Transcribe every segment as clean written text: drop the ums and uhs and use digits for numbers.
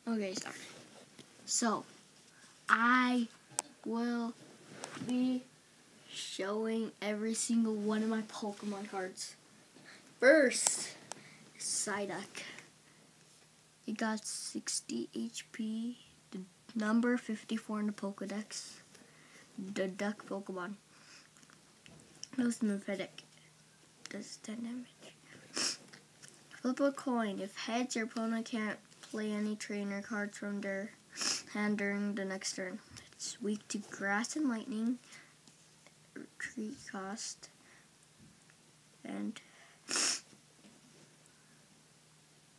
Okay, start. So, I will be showing every single one of my Pokemon cards. First, Psyduck. It got 60 HP, the number 54 in the Pokedex. The duck Pokemon. Most Mephitic. Does 10 damage. Flip a coin. If heads, your opponent can't play any trainer cards from their hand during the next turn. It's weak to grass and lightning. Retreat cost. And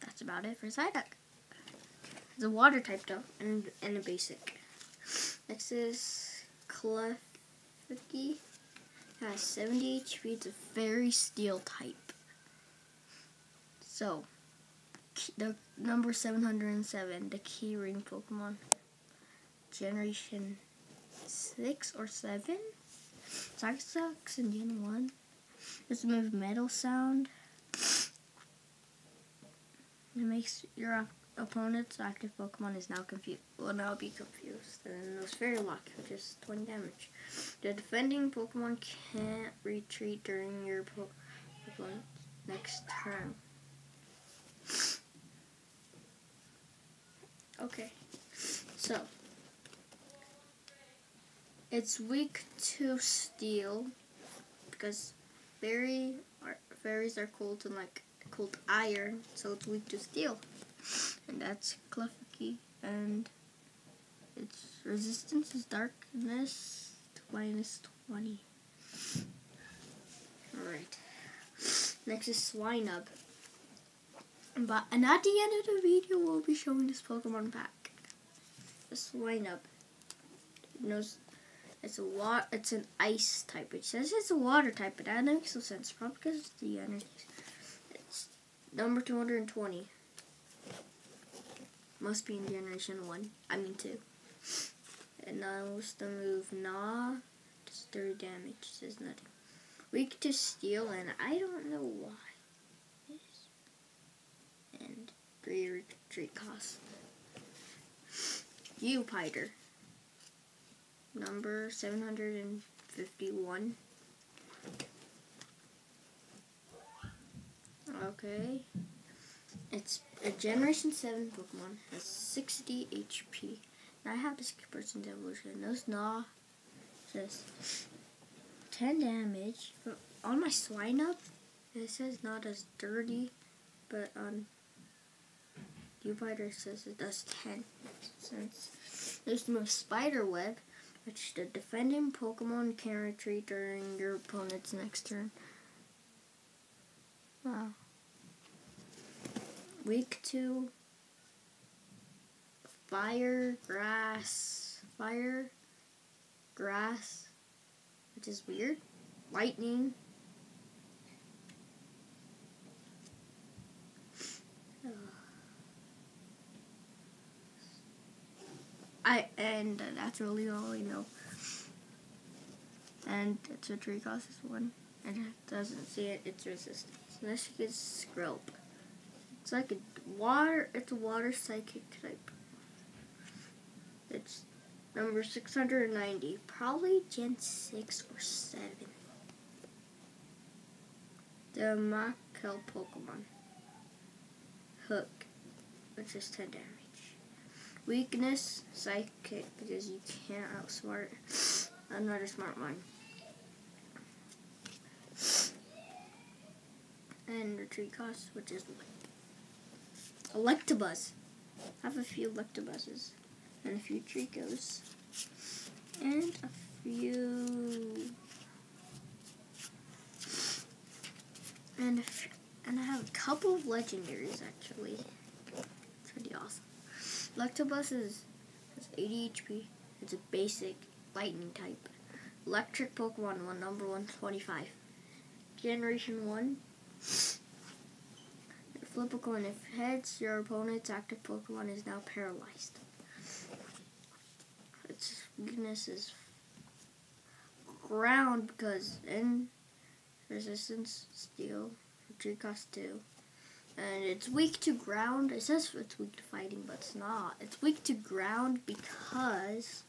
that's about it for Psyduck. It's a water type though, and a basic. Next is Clefairy. Has 70 HP. It's a fairy steel type. So, the number 707, the Keyring Pokemon. Generation 6 or 7? Psyduck's in Gen 1. This move Metal Sound. It makes your opponent's active Pokemon is now confused. Will now be confused. And then there's Fairy Lock, which is 20 damage. The defending Pokemon can't retreat during your opponent's next turn. Okay, so it's weak to steel because fairies are cold and cold iron, so it's weak to steel. And that's Clefairy, and its resistance is darkness -20. Alright. Next is Swinub. And at the end of the video, we'll be showing this Pokemon pack. The Swinub. It's an ice type. It says it's a water type, but that makes no sense. Probably because it's the energy. It's number 220. Must be in Generation 1. I mean 2. And now what's the move? Nah. Does 30 damage. Says nothing. Weak to steel, and I don't know why. And 3 retreat cost. Upiter. Number 751. Okay. It's a Generation 7 Pokemon. Has 60 HP. Now I have this person's evolution. Those Gnaw says 10 damage. But on my Swinub, it says not as dirty, but on Upiter says it does 10. Since there's the most Spider Web, which the defending Pokemon can retreat during your opponent's next turn. Wow. Weak to fire, grass, which is weird. Lightning. And that's really all I know. And its retreat cost is 1. And it doesn't see its resistance. Next is Skrelp. It's like it's a water psychic type. It's number 690. Probably Gen 6 or 7. The Makel Pokemon. Hook, which is 10 damage. Weakness, psychic, because you can't outsmart another smart one. And retreat cost, which is Electabuzz. I have a few Electabuzzes. And a few Tricos. And a few... And I have a couple of legendaries, actually. Pretty awesome. Electabuzz has 80 HP. It's a basic lightning type. Electric Pokemon, number 125. Generation 1. Flip a coin. If heads, your opponent's active Pokemon is now paralyzed. Its weakness is ground because in resistance, steel, retreat cost 2. And it's weak to ground. It says it's weak to fighting, but it's not. It's weak to ground because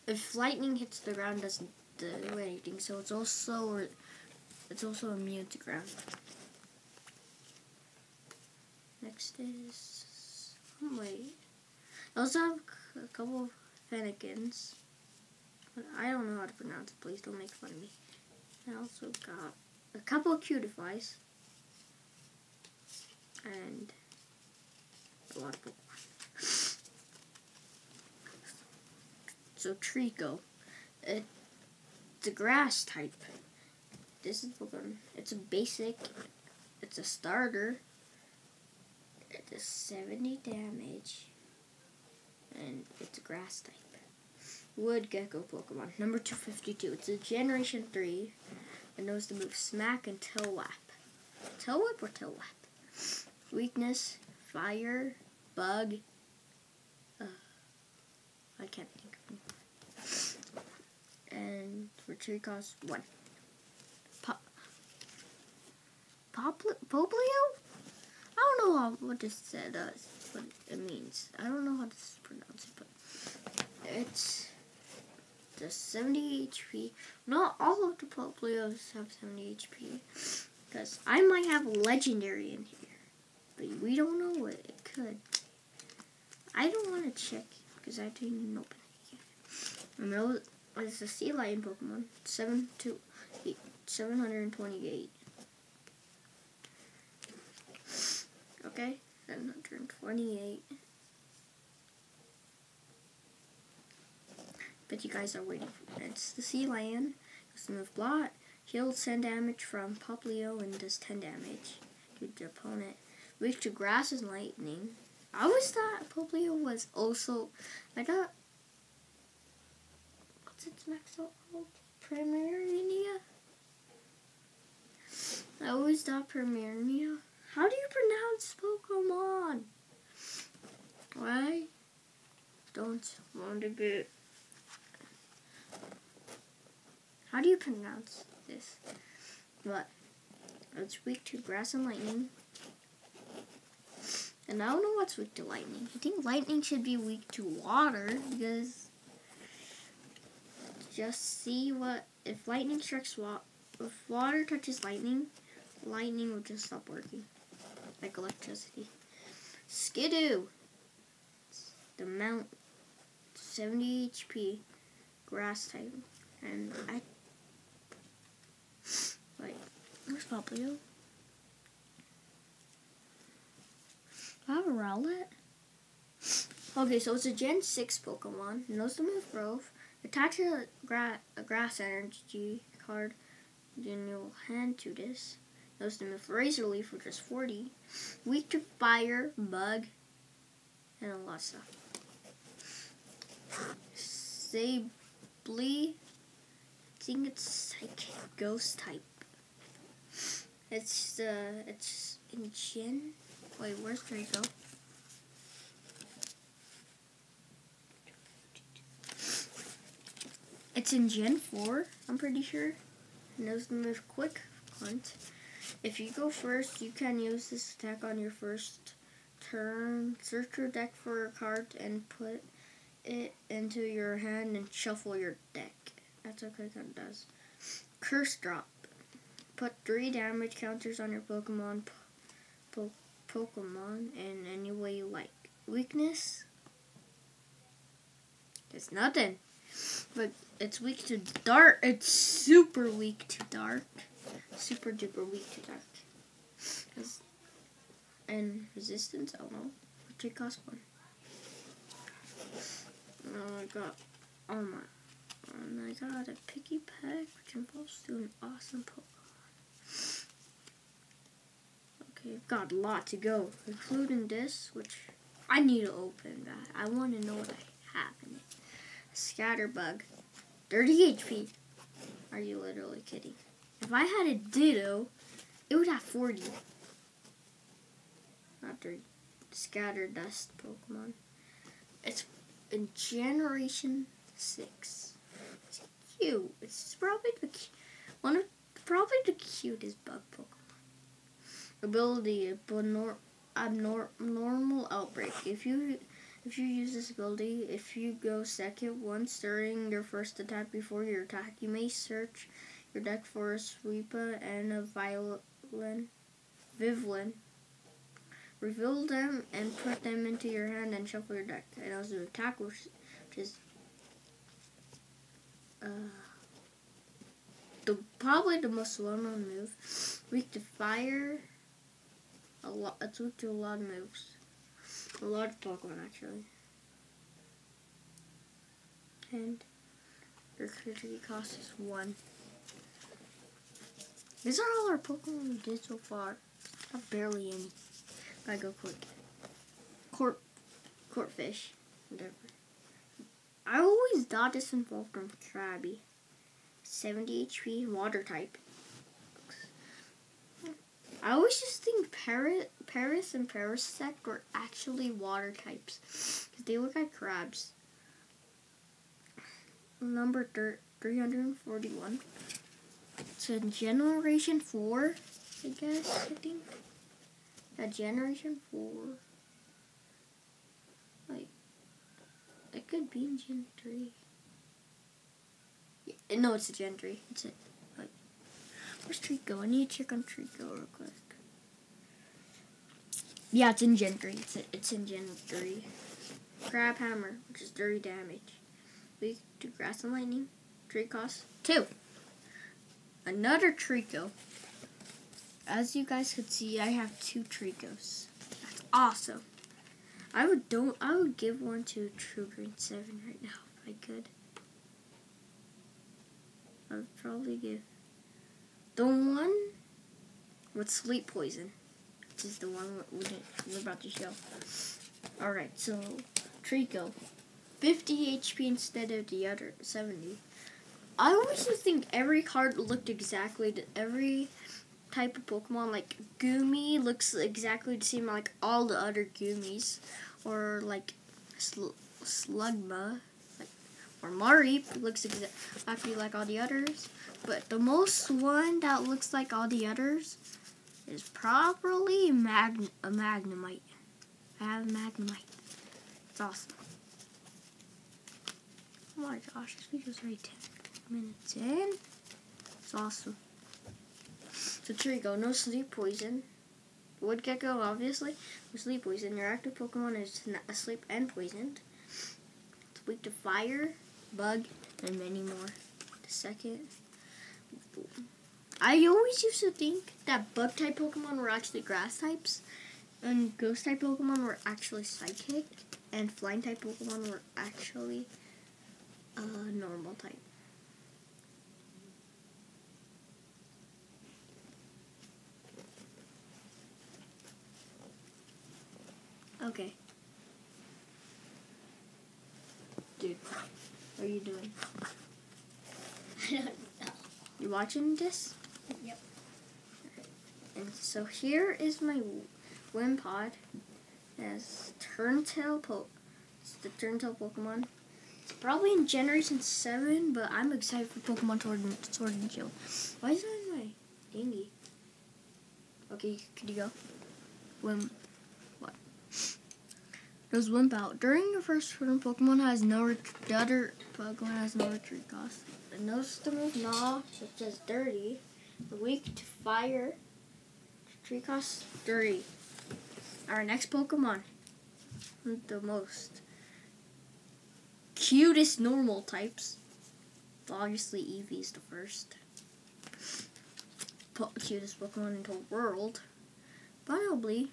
if lightning hits the ground, it doesn't do anything. So it's also immune to ground. Next is wait. I also have a couple of Fennekins. I don't know how to pronounce it. Please don't make fun of me. I also got a couple of Cutifies. And a lot of Pokemon. So Trico. It's a grass type. This is Pokemon. It's a basic. It's a starter. It does 70 damage. And it's a grass type. Wood Gecko Pokemon. Number 252. It's a Generation 3. It knows the move Smack and Tail Whap. Tail Whip or Tail Whap? Weakness, Fire, Bug. I can't think of it. And retreat cost 1. Poplio? I don't know what this said what it means. I don't know how to pronounce it, but it's the 70 HP. Not all of the Poplios have 70 HP, because I might have a legendary in here, but we don't know what it could. I don't want to check because I didn't even open it yet. I know it's a Sea Lion Pokemon. 728. Okay, 728. But you guys are waiting for it. It's the Sea Lion. It's move Blot. Heals 10 damage from Poplio and does 10 damage to the opponent. Weak to Grass and Lightning. I always thought Poplio was also... I thought... What's its next out called? Primarina? I always thought Primarina. How do you pronounce Pokemon? Why? Don't want to be... How do you pronounce this? What? It's weak to Grass and Lightning. And I don't know what's weak to Lightning. I think Lightning should be weak to Water, because just see what if Lightning strikes if Water touches Lightning, Lightning will just stop working, like electricity. Skidoo. The Mount 70 HP, Grass type, and where's Poplio? Do I have a Rowlet? Okay, so it's a Gen 6 Pokemon. It knows the move Growth. Attach a Grass Energy card. Then you'll hand to this. Knows the move Razor Leaf, which is 40. Weak to Fire, Bug, and a lot of stuff. Sably. I think it's Psychic Ghost type. It's in Gen. Wait, where's Draco? It's in Gen 4, I'm pretty sure. It knows the move Quick Hunt. If you go first, you can use this attack on your first turn. Search your deck for a card and put it into your hand and shuffle your deck. That's what Quick Hunt does. Curse Drop. Put 3 damage counters on your Pokemon in any way you like. Weakness? It's nothing. But it's weak to dark. It's super weak to dark. Super duper weak to dark. And resistance? I don't know. What's it cost 1? Oh, I got a Picky Pack, which involves doing awesome Pokemon. Okay, I've got a lot to go, including this, which I need to open that. I want to know what I have in it. Scatterbug, 30 HP. Are you literally kidding? If I had a Ditto, it would have 40. Not 30. Scatteredust Pokemon. It's in Generation 6. It's cute. It's probably the cutest bug Pokemon. ability, abnormal outbreak. If you use this ability, if you go second once during your first attack before your attack, you may search your deck for a sweeper and a Vivlin. Reveal them and put them into your hand and shuffle your deck. And also attack, which is probably the most well-known move. Weak to fire. It's weak to a lot of moves. A lot of Pokemon actually. And their creativity cost is 1. These are all our Pokemon we did so far. Not barely any. Gotta go quick. Courtfish. Whatever. I always thought this involved from Krabby. 70 HP, water type. I always just think Paris and Parasect were actually water types. Because they look like crabs. Number 341. It's a Generation 4, I guess, I think. A Generation 4. Like, it could be in Gen 3. Yeah, no, it's a Gen 3. It's it. Like, where's Trico? I need to check on Trico real quick. Yeah, it's in Gen 3. It's in Gen 3. Crab Hammer, which is 30 damage. Weak to Grass and Lightning. Tree cost 2. Another Trico. As you guys could see, I have 2 Tricos. That's awesome. I would give one to True Green 7 right now if I could. I would probably give the one with Sleep Poison, which is the one we're about to show. Alright, so Trico. 50 HP instead of the other 70. I always just think every card looked exactly every type of Pokemon, like Goomy looks exactly the same like all the other Goomies, or like Slugma, like, or Mareep looks exactly like all the others. But the most one that looks like all the others is probably a Magnemite. I have a Magnemite. It's awesome. Oh my gosh, this video's already 10 minutes in. It's awesome. So Trico, no Sleep Poison. Wood Gecko, obviously. No Sleep Poison. Your active Pokemon is asleep and poisoned. It's weak to fire, bug, and many more. The second. I always used to think that bug type Pokemon were actually grass types, and ghost type Pokemon were actually psychic, and flying type Pokemon were actually normal type. Okay. Dude, what are you doing? I don't know. You watching this? Yep. And so here is my Wimpod. It has It's the Turntail Pokemon. It's probably in Generation 7, but I'm excited for Pokemon Sword and Shield. Why is that in my dinghy? Okay, could you go? What? There's Wimp out. During your first turn, Pokemon has the other Pokemon has no retreat cost. The notice the move Gnaw, which is dirty. The weak to fire. Retreat cost 30. Our next Pokemon. The most cutest normal types. Obviously Eevee is the first. Cutest Pokemon in the world. Probably.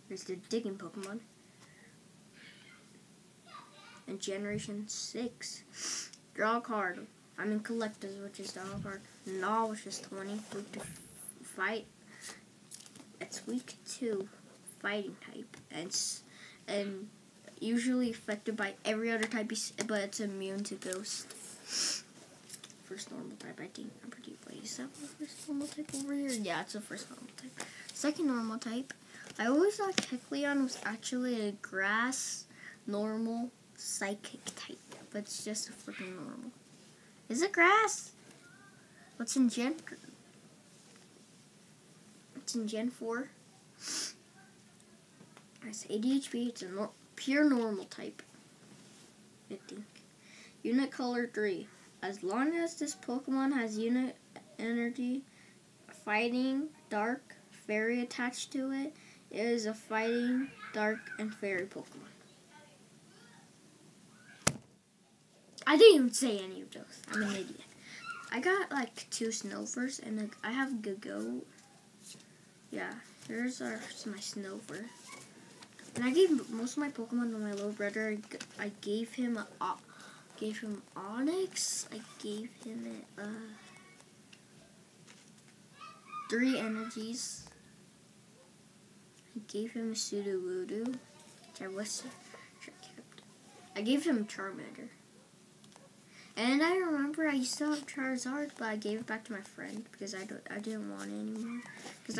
There's the digging Pokemon. In Generation 6. Draw a card. I'm in Collectors, which is draw a card. Gnaw, which is 20. Weak to fight. It's weak to fighting type. And usually affected by every other type, but it's immune to ghost. First normal type, I think. I'm pretty wait, is that the first normal type over here? Yeah, it's the first normal type. Second normal type. I always thought Kecleon was actually a grass normal psychic type, but it's just a freaking normal. Is it grass? What's in Gen? It's in Gen 4. It's 80 HP. It's a pure normal type, I think. Unit color 3. As long as this Pokemon has unit energy, fighting, dark, fairy attached to it, it is a fighting, dark, and fairy Pokemon. I didn't even say any of those. I'm an idiot. I got like 2 Snowfers, and like, I have Gago. Yeah, here's my Snowfer. And I gave most of my Pokemon to my little brother. I gave him Onyx. I gave him 3 energies. I gave him a Sudowoodo, which I gave him Charmander. And I remember I used to have Charizard, but I gave it back to my friend because I didn't want it anymore. Because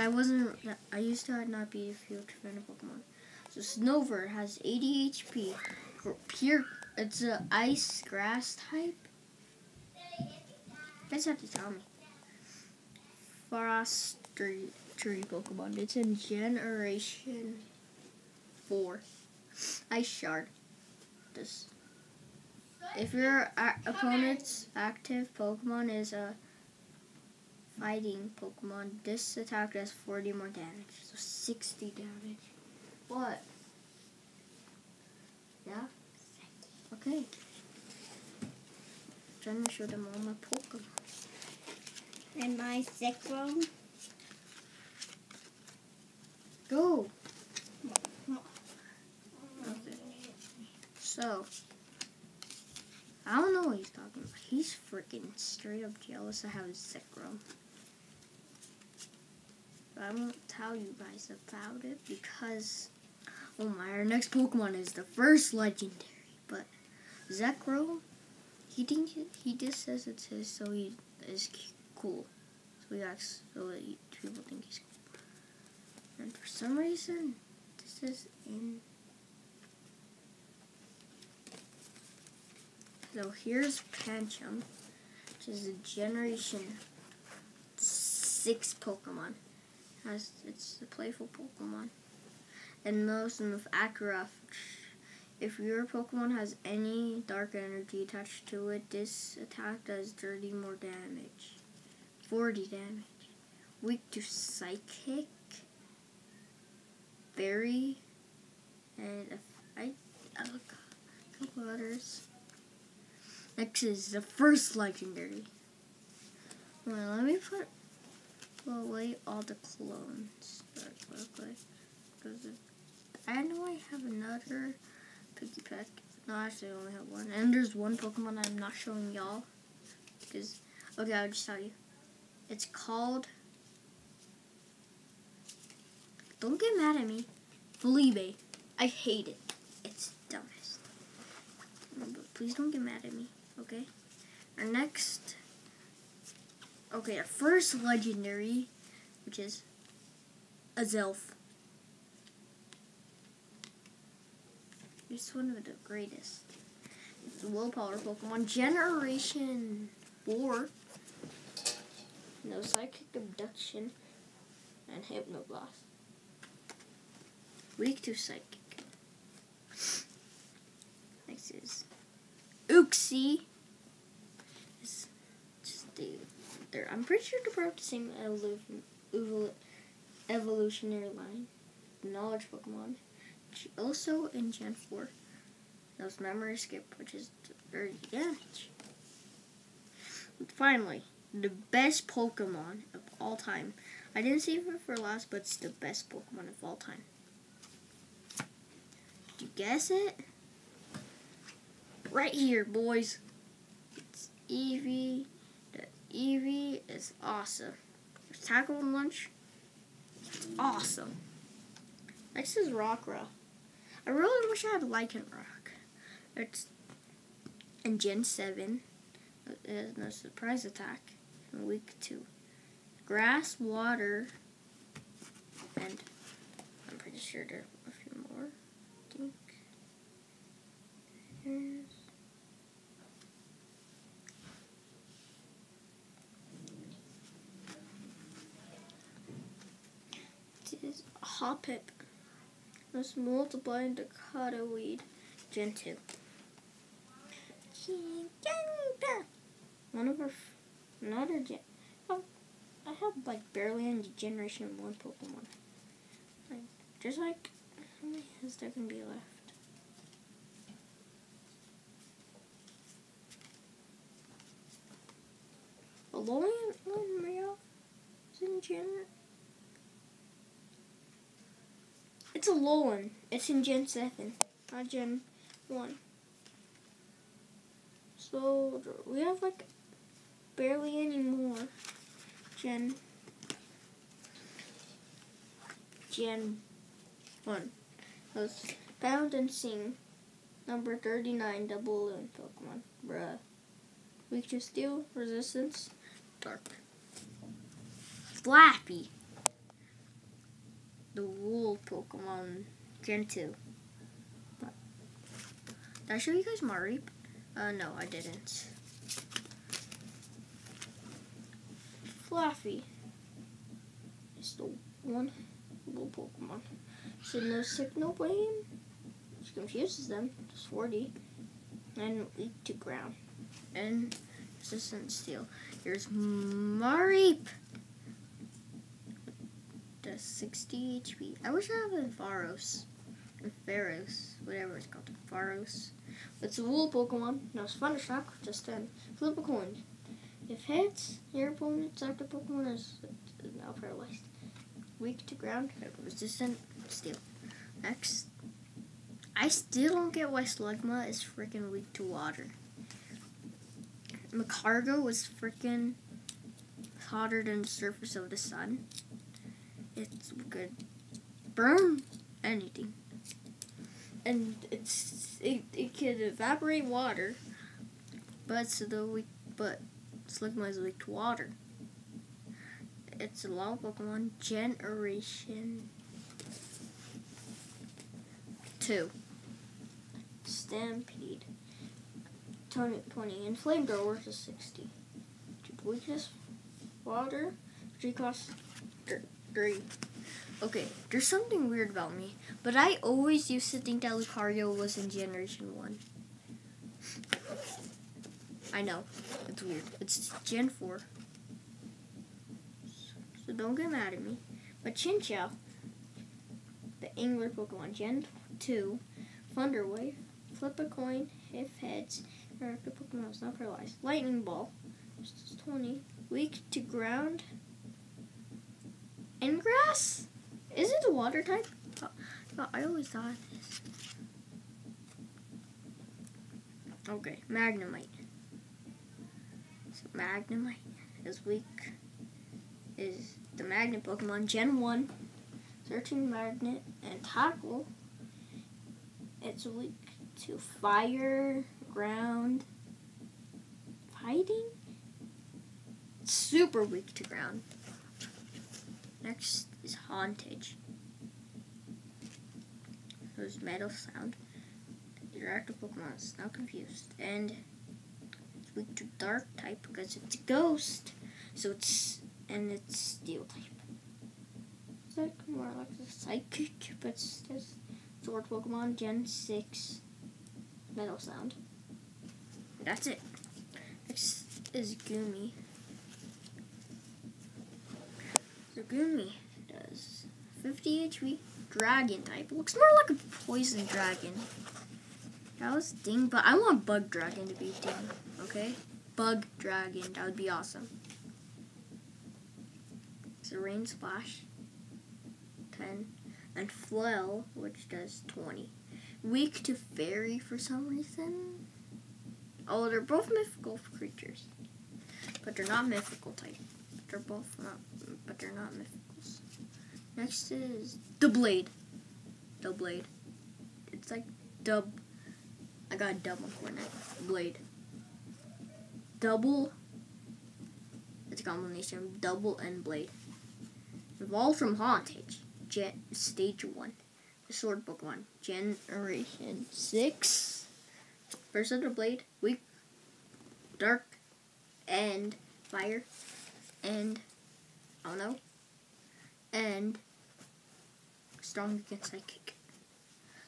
I used to not be a huge fan of Pokemon. So Snover has 80 HP. Pure, it's a ice grass type. You guys have to tell me. Frost tree Pokemon. It's in Generation 4. Ice Shard. If your opponent's active Pokemon is a fighting Pokemon, this attack does 40 more damage. So 60 damage. What? Yeah? Okay. I'm trying to show them all my Pokemon. And my Zekrom. Go! Okay. So, I don't know what he's talking about. He's freaking straight up jealous I have a Zekrom. But I won't tell you guys about it because, oh my, our next Pokemon is the first legendary. But Zekrom, he just says it's his, so he is cool. So people think he's cool. And for some reason, this is in. So here's Pancham, which is a Generation 6 Pokemon. It's a playful Pokemon. And most of Akra. If your Pokemon has any dark energy attached to it, this attack does 30 more damage. 40 damage. Weak to Psychic, Fairy, and a couple others. Next is the first legendary. Well, let me put away all the clones. Because I know I have another Piggy Pack. No, actually I only have one. And there's one Pokemon I'm not showing y'all. Because, okay, I'll just tell you. It's called, don't get mad at me, Felipe. I hate it. It's dumbest. But please don't get mad at me, okay? Our next, okay, our first legendary, which is a Zelf. It's one of the greatest. It's a willpower Pokemon. Generation 4. No Psychic Abduction and Hypnoblast. Weak to Psychic. Next is Uxie. I'm pretty sure they're both the same evolutionary line. Knowledge Pokemon. Also in Gen 4. Those Memory Skip, which is 30 damage. And finally, the best Pokemon of all time. I didn't save it for last, but it's the best Pokemon of all time. Did you guess it? Right here, boys. It's Eevee. The Eevee is awesome. Tackle and Lunch. It's awesome. Next is Rockruff. I really wish I had Lycan Rock. It's in Gen 7. It has no surprise attack. In week 2. Grass, water, and I'm pretty sure there are a few more. I think. Here's is Hoppip. Let's multiply into Cutterweed. Gen 2. One of our another gen. Oh, I have like barely any Generation 1 Pokemon. Like, just like, how many is there gonna be left? Alolan Mario is in Gen. It's Alolan. It's in Gen 7, not Gen 1. So we have like barely any more Gen 1. Let's Bound and Sing. Number 39 double in Pokemon. Bruh. Weak to Steel, Resistance, Dark. Flappy. The wool Pokemon Gen 2. But, did I show you guys Mareep? No, I didn't. Fluffy is the one little Pokemon. So no Signal Beam, which confuses them. Just 40. And weak to ground. And resistant steel. Here's Mareep. Does 60 HP. I wish I had a Pharos. Pharos. Whatever it's called. Pharos. It's a wool Pokemon. No, it's Thundershock. Just 10. Flip a coin. If hits, your opponent's active Pokemon is now paralyzed. Weak to ground. Resistant steel. Next. I still don't get why Slugma is freaking weak to water. Macargo is freaking hotter than the surface of the sun. It's good. Burn anything. And it can evaporate water, but Slugma is weak to water. It's a lava Pokemon Generation 2. Stampede. 20 and Flamethrower to 60. Weakness, water, 3 costs 3. Okay, there's something weird about me, but I always used to think that Lucario was in Generation 1. I know, it's weird. It's Gen 4. So don't get mad at me. But Chinchou, the Angler Pokemon, Gen 2, Thunder Wave, flip a coin, if heads, your active Pokemon is not paralyzed. Lightning Ball, 20, weak to ground, and grass? Is it a water type? Oh, I always thought it is. Okay, Magnemite. So Magnemite is weak. Is the Magnet Pokemon Gen 1. 13 Magnet and Tackle. It's weak to fire, ground, fighting. It's super weak to ground. Next is Hauntage. There's Metal Sound. Your active Pokemon is now confused. And it's weak to Dark type because it's a ghost. So it's Steel type. It's like more like a Psychic, but it's Sword Pokemon Gen 6. Metal Sound. That's it. Next is Goomy. So Goomy does 50 HP, Dragon type. Looks more like a Poison Dragon. That was Ding, but I want Bug Dragon to be Ding, okay? Bug Dragon, that would be awesome. So Rain Splash, 10, and Flail, which does 20. Weak to Fairy for some reason. Oh, they're both mythical creatures, but they're not mythical type. They're both not, but they're not mythicals. Next is the Blade. The Blade. It's like dub. I got a dub on Fortnite. Blade. Double. It's a combination of double and blade. Evolved from Hauntage. Stage 1. The Sword Pokemon. Generation 6. First of the Blade. Weak. Dark. And fire. And I don't know. And strong against psychic.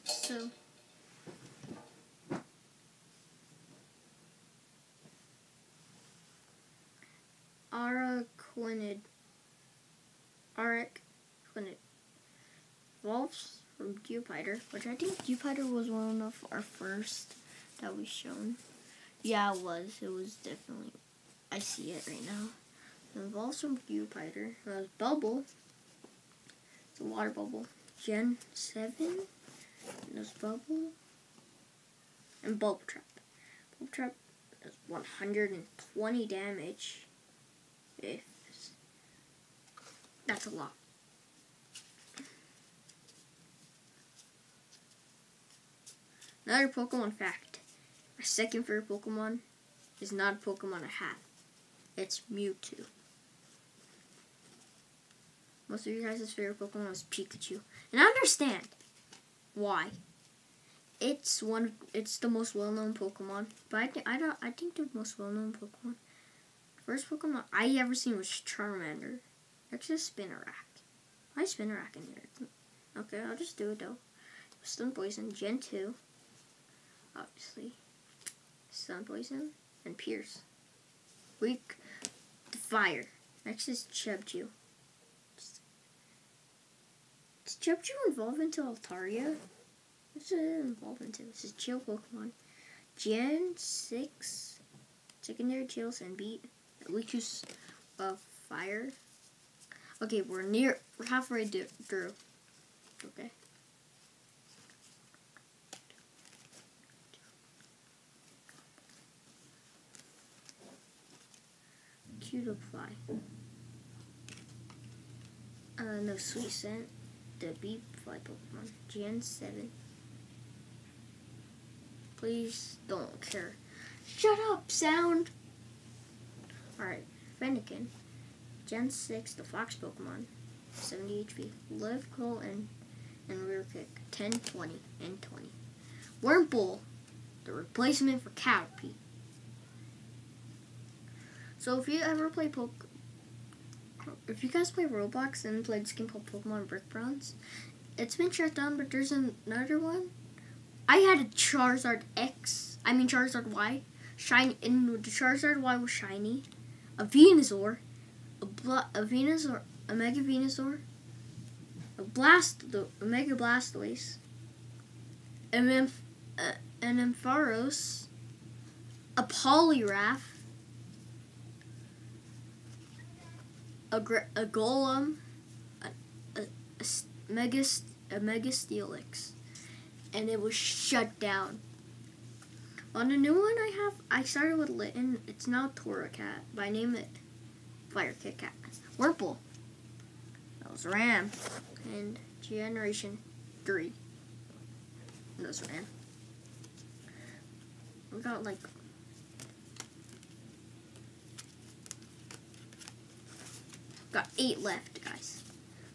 So Araquanid evolves from Jupiter, which I think Jupiter was one of our first that we shown. Yeah, it was. It was definitely. I see it right now. It evolves from Jupiter. It was Bubble. It's a water bubble. Gen 7. There's Bubble. And Bubble Trap. Bubble Trap does 120 damage. If that's a lot. Another Pokemon fact. My second favorite Pokemon is not a Pokemon I have. It's Mewtwo. Most of you guys' favorite Pokemon is Pikachu. And I understand why. It's the most well-known Pokemon. But I think the most well-known Pokemon. First Pokemon I ever seen was Charmander. Next is Spinarak. Why is Spinarak in here? Okay, I'll just do it though. Stun Poison, Gen 2. Obviously. Stun Poison and Pierce. Weak to Fire. Next is Chubchoo. Does Chubchoo evolve into Altaria? What's it evolve into? This is Chill Pokemon. Gen 6. Secondary Chills and Beat. Weak to Fire. Okay, we're halfway through. Okay. Cutiefly. No Sweet Scent. The Beat Fly Pokemon. Gen 7. Please don't care. Shut up, sound! Alright, Fennekin. Gen 6, the Fox Pokemon. 70 HP. Live, Curl, and Rear Kick. 10, 20, and 20. Wurmple. The replacement for Caterpie. So if you ever play if you guys play Roblox and play this game called Pokemon Brick Bronze, it's been shut down, but there's another one. I had a Charizard Y. Shiny, and the Charizard Y was shiny. A Venusaur. A Mega Venusaur. A Mega Blastoise. An Ampharos. A Poliwrath. A Golem, a Mega Steelix, and it was shut down. On the new one I started with Litten. It's now Torracat, but I named it Fire Kit Cat. Wurmple. That was Ram, and Generation 3. That was Ram. We got like. Got 8 left, guys.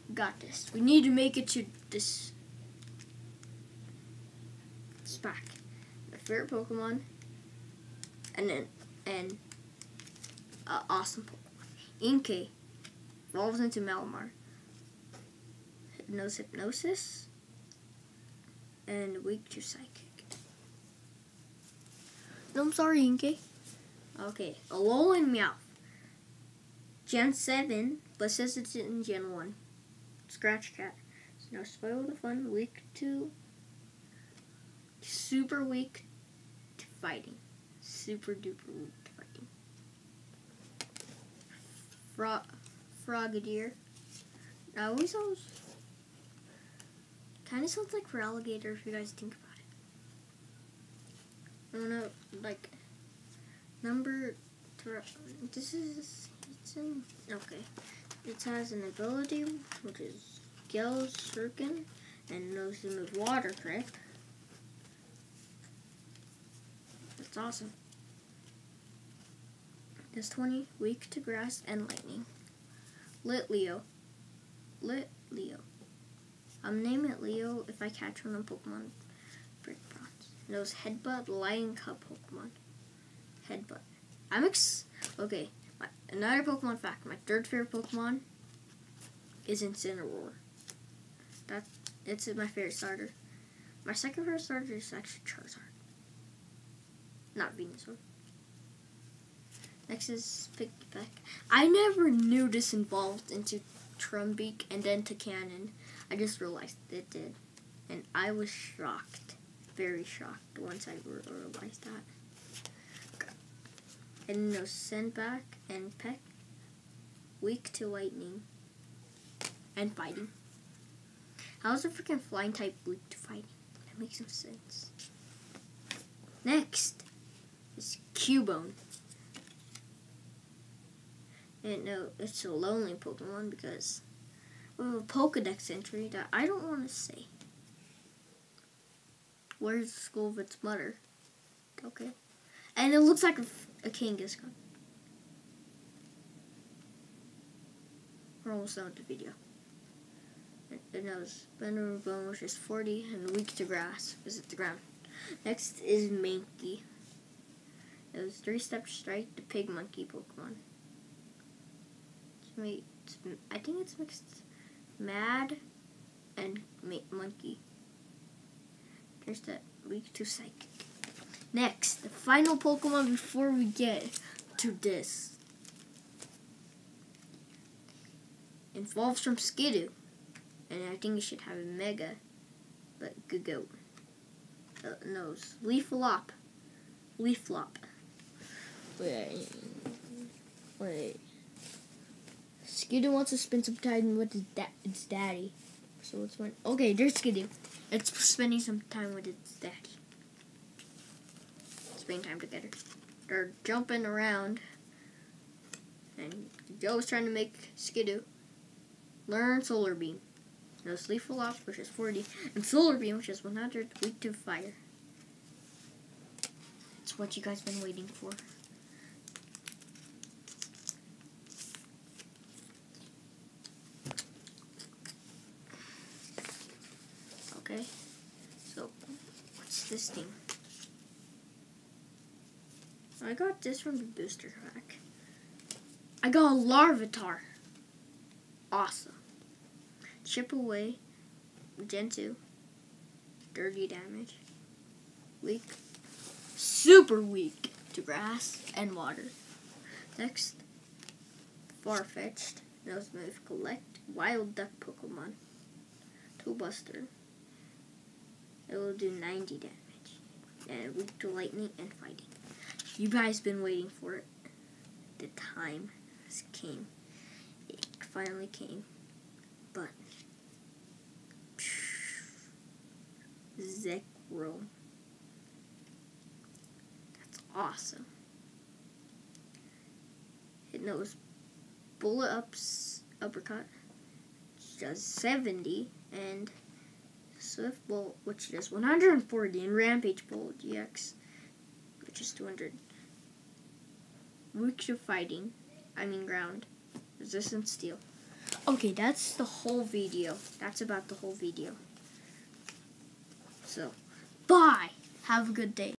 We got this. We need to make it to this pack. My favorite Pokemon, and awesome Pokemon. Inkay evolves into Malamar. Hypnosis, and weak to Psychic. No, I'm sorry, Inkay. Okay, Alolan Meowth. Gen 7, but says it's in Gen 1. Scratch Cat. So now spoil the fun. Super weak to fighting. Super duper weak to fighting. Frogadier. I always kind of sounds like for alligator if you guys think about it. I don't know, like okay. It has an ability which is Gale Shuriken and knows to move water, correct? That's awesome. It's 20, weak to grass and lightning. Litleo. I'm naming it Leo if I catch one of Pokemon Brick Bronze. Knows Headbutt, Lion Cub Pokemon. Headbutt. Okay. Another Pokemon fact. My third favorite Pokemon is Incineroar. It's my favorite starter. My second favorite starter is actually Charizard. Not Venusaur. Next is Piggyback. I never knew this evolved into Trumbeak and then to Cannon. I just realized it did. And I was shocked. Very shocked once I realized that. Okay. And no Sandback and Peck. Weak to lightning. And fighting. How's a freaking flying type weak to fighting? That makes no sense. Next is Cubone. And no, it's a lonely Pokemon because of a Pokedex entry that I don't want to say. Where's the skull of its mother? Okay. And it looks like a Kangaskhan. We're almost done with the video. It knows Bender Bone, which is 40 and weak to grass, visit the ground. Next is Mankey. It was 3-step strike, the pig monkey Pokemon. I think it's mixed mad and monkey. There's that weak to psychic. Next, the final Pokemon before we get to this. Evolves from Skidoo. And I think it should have a Mega. But good go. Nose. Leaflop. Leaflop. Wait. Skidoo wants to spend some time with its daddy. So it's one. Okay, there's Skidoo. It's spending some time with its daddy. Spending time together. They're jumping around. And Joe's trying to make Skidoo learn Solar Beam. No Leaflop, which is 40, and Solar Beam, which is 100, weak to fire. It's what you guys been waiting for. Okay, so what's this thing? I got this from the booster pack. I got a Larvitar. Awesome. Chip away. Gen 2. 30 damage. Weak. Super weak to grass and water. Next. Farfetch'd. Knows move. Collect. Wild Duck Pokemon. Buster. It will do 90 damage. And weak to lightning and fighting. You guys been waiting for it. The time has came. It finally came. But Zekrom. That's awesome. It knows Bullet Ups Uppercut, which does 70, and Swift Bolt, which does 140, and Rampage Bolt GX, which is 200. Weak to fighting, ground. Resistance Steel. Okay, that's the whole video. That's about the whole video. So, bye. Have a good day.